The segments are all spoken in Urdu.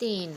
3।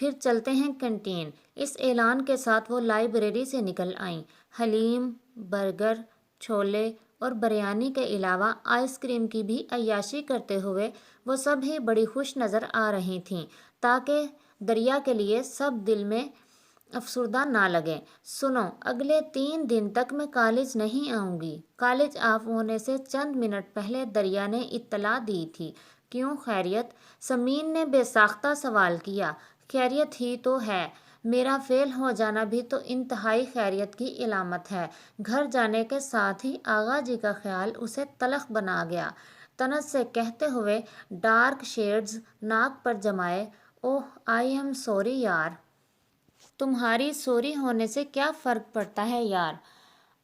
پھر چلتے ہیں کنٹین۔ اس اعلان کے ساتھ وہ لائبریری سے نکل آئیں۔ حلیم، برگر، چھولے اور بریانی کے علاوہ آئس کریم کی بھی عیاشی کرتے ہوئے وہ سب ہی بڑی خوش نظر آ رہی تھیں، تاکہ دریا کے لیے سب دل میں افسردہ نہ لگیں۔ سنو، اگلے 3 دن تک میں کالج نہیں آؤں گی۔ کالج آف ہونے سے چند منٹ پہلے دریا نے اطلاع دی تھی۔ کیوں، خیریت؟ سمین نے بے ساختہ سوال کیا۔ خیریت ہی تو ہے، میرا فیل ہو جانا بھی تو انتہائی خیریت کی علامت ہے۔ گھر جانے کے ساتھ ہی آغا جی کا خیال اسے تلخ بنا گیا۔ طنز سے کہتے ہوئے ڈارک شیڈز ناک پر جمائے، اوہ آئی ایم سوری یار۔ تمہاری سوری ہونے سے کیا فرق پڑتا ہے یار؟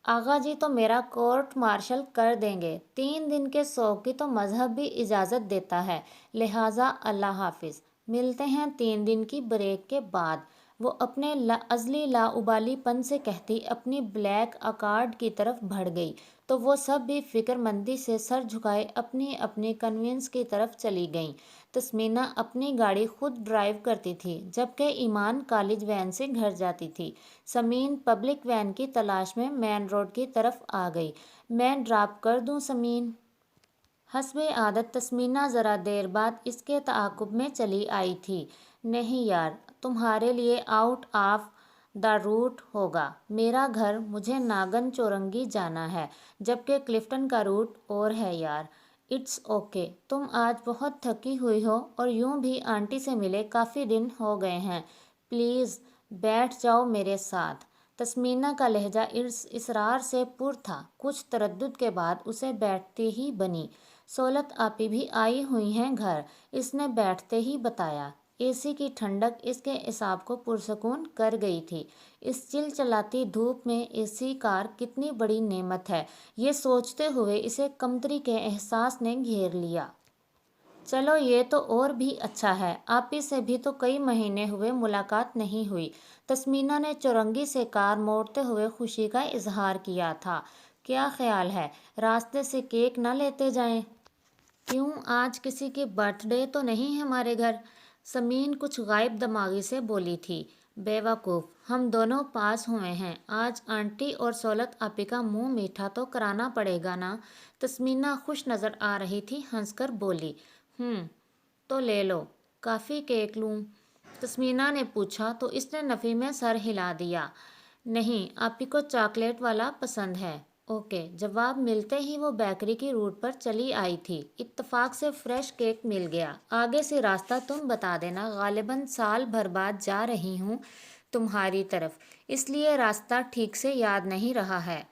آغا جی تو میرا کورٹ مارشل کر دیں گے۔ 3 دن کے سوگ کی تو مذہب بھی اجازت دیتا ہے، لہٰذا اللہ حافظ۔ ملتے ہیں 3 دن کی بریک کے بعد۔ وہ اپنے ازلی لاابالی پن سے کہتی اپنی بلیک اکارڈ کی طرف بڑھ گئی تو وہ سب بھی فکر مندی سے سر جھکائے اپنی اپنی کنوینس کی طرف چلی گئیں۔ تسمینہ اپنی گاڑی خود ڈرائیو کرتی تھی، جبکہ ایمان کالج وین سے گھر جاتی تھی۔ سمین پبلک وین کی تلاش میں مین روڈ کی طرف آ گئی۔ میں ڈراپ کر دوں سمین؟ حسب عادت تسمینہ ذرا دیر بعد اس کے تعاقب میں چلی آئی تھی۔ نہیں یار، تمہارے لیے آؤٹ آف دا روٹ ہوگا۔ میرا گھر، مجھے ناگن چورنگی جانا ہے، جبکہ کلفٹن کا روٹ اور ہے یار۔ اٹس اوکے، تم آج بہت تھکی ہوئی ہو اور یوں بھی آنٹی سے ملے کافی دن ہو گئے ہیں، پلیز بیٹھ جاؤ میرے ساتھ۔ تسمینہ کا لہجہ اصرار سے پر تھا۔ کچھ تردد کے بعد اسے بیٹھتی ہی بنی۔ سولت آپی بھی آئی ہوئی ہیں گھر، اس نے بیٹھتے ہی بتایا۔ اے سی کی ٹھنڈک اس کے اعصاب کو پرسکون کر گئی تھی۔ اس چلچلاتی دھوپ میں اے سی کار کتنی بڑی نعمت ہے، یہ سوچتے ہوئے اسے کمتری کے احساس نے گھیر لیا۔ چلو یہ تو اور بھی اچھا ہے، آپی سے بھی تو کئی مہینے ہوئے ملاقات نہیں ہوئی۔ تسمینہ نے چورنگی سے کار موڑتے ہوئے خوشی کا اظہار کیا تھا۔ کیا خیال ہے راستے سے کیک نہ لیتے جائیں؟ کیوں، آج کسی کی برتھ ڈے تو نہیں ہمارے گھر؟ سمین کچھ غائب دماغی سے بولی تھی۔ بے وقوف، ہم دونوں پاس ہوئے ہیں، آج آنٹی اور سولت آپی کا منہ میٹھا تو کرانا پڑے گا نا۔ تسمینہ خوش نظر آ رہی تھی، ہنس کر بولی۔ تو لے لو، کافی کیک لوں؟ تسمینہ نے پوچھا تو اس نے نفی میں سر ہلا دیا۔ نہیں، آپی کو چاکلیٹ والا پسند ہے۔ اوکے، جواب ملتے ہی وہ بیکری کی روٹ پر چلی آئی تھی۔ اتفاق سے فریش کیک مل گیا۔ آگے سے راستہ تم بتا دینا، غالباً سال بھر بعد جا رہی ہوں تمہاری طرف، اس لیے راستہ ٹھیک سے یاد نہیں رہا ہے۔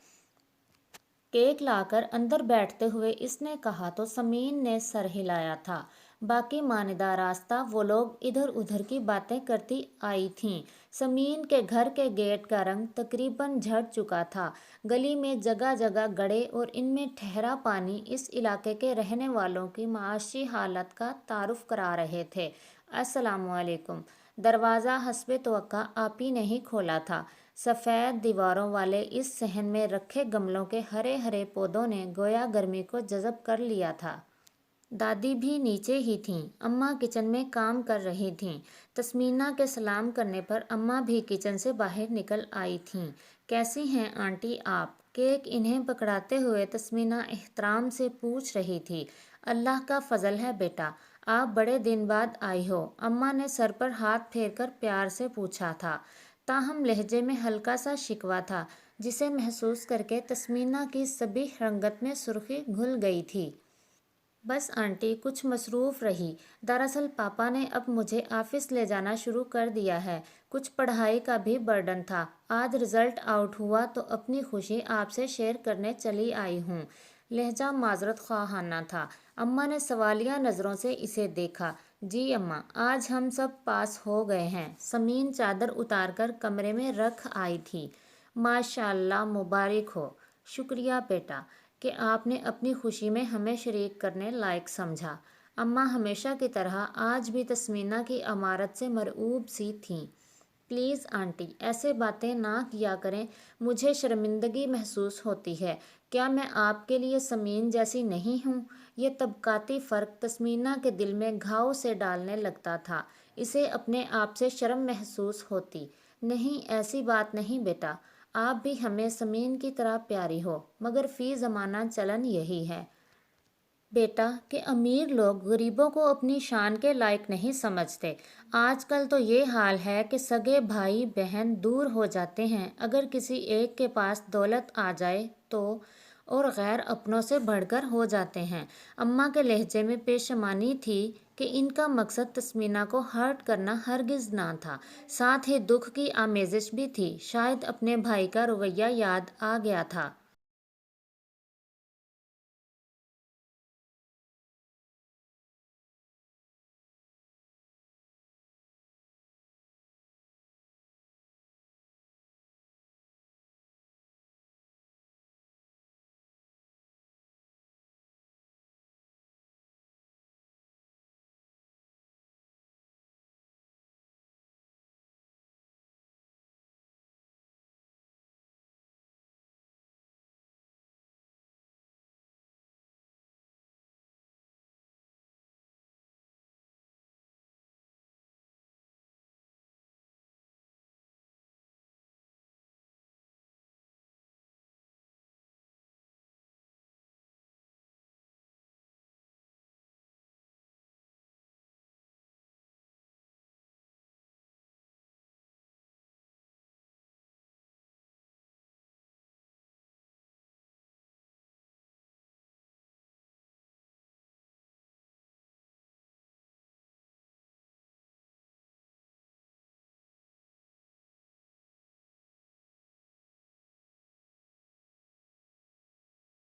کیک لا کر اندر بیٹھتے ہوئے اس نے کہا تو سمین نے سر ہلایا تھا۔ باقی ماندہ راستہ وہ لوگ ادھر ادھر کی باتیں کرتی آئی تھیں۔ سمین کے گھر کے گیٹ کا رنگ تقریباً جھڑ چکا تھا۔ گلی میں جگہ جگہ گڑھے اور ان میں ٹھہرا پانی اس علاقے کے رہنے والوں کی معاشی حالت کا تعارف کرا رہے تھے۔ السلام علیکم۔ دروازہ حسب توقع آپی نے ہی کھولا تھا۔ سفید دیواروں والے اس صحن میں رکھے گملوں کے ہرے ہرے پودوں نے گویا گرمی کو جذب کر لیا تھا۔ دادی بھی نیچے ہی تھیں، اماں کچن میں کام کر رہی تھیں۔ تسمینہ کے سلام کرنے پر اماں بھی کچن سے باہر نکل آئی تھیں۔ کیسی ہیں آنٹی آپ؟ کیک انہیں پکڑاتے ہوئے تسمینہ احترام سے پوچھ رہی تھی۔ اللہ کا فضل ہے بیٹا، آپ بڑے دن بعد آئی ہو، اماں نے سر پر ہاتھ پھیر کر پیار سے پوچھا تھا۔ تاہم لہجے میں ہلکا سا شکوہ تھا، جسے محسوس کر کے تسمینہ کی صبح رنگت میں سرخی گھل گئی تھی۔ بس آنٹی کچھ مصروف رہی، دراصل پاپا نے اب مجھے آفس لے جانا شروع کر دیا ہے، کچھ پڑھائی کا بھی برڈن تھا، آج رزلٹ آؤٹ ہوا تو اپنی خوشی آپ سے شیئر کرنے چلی آئی ہوں۔ لہجہ معذرت خواہانہ تھا۔ اماں نے سوالیہ نظروں سے اسے دیکھا۔ جی اماں، آج ہم سب پاس ہو گئے ہیں۔ سمین چادر اتار کر کمرے میں رکھ آئی تھی۔ ماشاء اللہ، مبارک ہو۔ شکریہ بیٹا کہ آپ نے اپنی خوشی میں ہمیں شریک کرنے لائق سمجھا۔ اماں ہمیشہ کی طرح آج بھی تسمینہ کی امارت سے مرعوب سی تھیں۔ پلیز آنٹی، ایسے باتیں نہ کیا کریں، مجھے شرمندگی محسوس ہوتی ہے۔ کیا میں آپ کے لیے سمین جیسی نہیں ہوں؟ یہ طبقاتی فرق تسمینہ کے دل میں گھاؤ سے ڈالنے لگتا تھا۔ اسے اپنے آپ سے شرم محسوس ہوتی۔ نہیں، ایسی بات نہیں بیٹا، آپ بھی ہمیں سمین کی طرح پیاری ہو، مگر فی زمانہ چلن یہی ہے بیٹا کہ امیر لوگ غریبوں کو اپنی شان کے لائق نہیں سمجھتے۔ آج کل تو یہ حال ہے کہ سگے بھائی بہن دور ہو جاتے ہیں اگر کسی ایک کے پاس دولت آ جائے تو، اور غیر اپنوں سے بڑھ کر ہو جاتے ہیں۔ اماں کے لہجے میں پیشمانی تھی کہ ان کا مقصد تسمینہ کو ہرٹ کرنا ہرگز نہ تھا، ساتھ ہی دکھ کی آمیزش بھی تھی۔ شاید اپنے بھائی کا رویہ یاد آ گیا تھا۔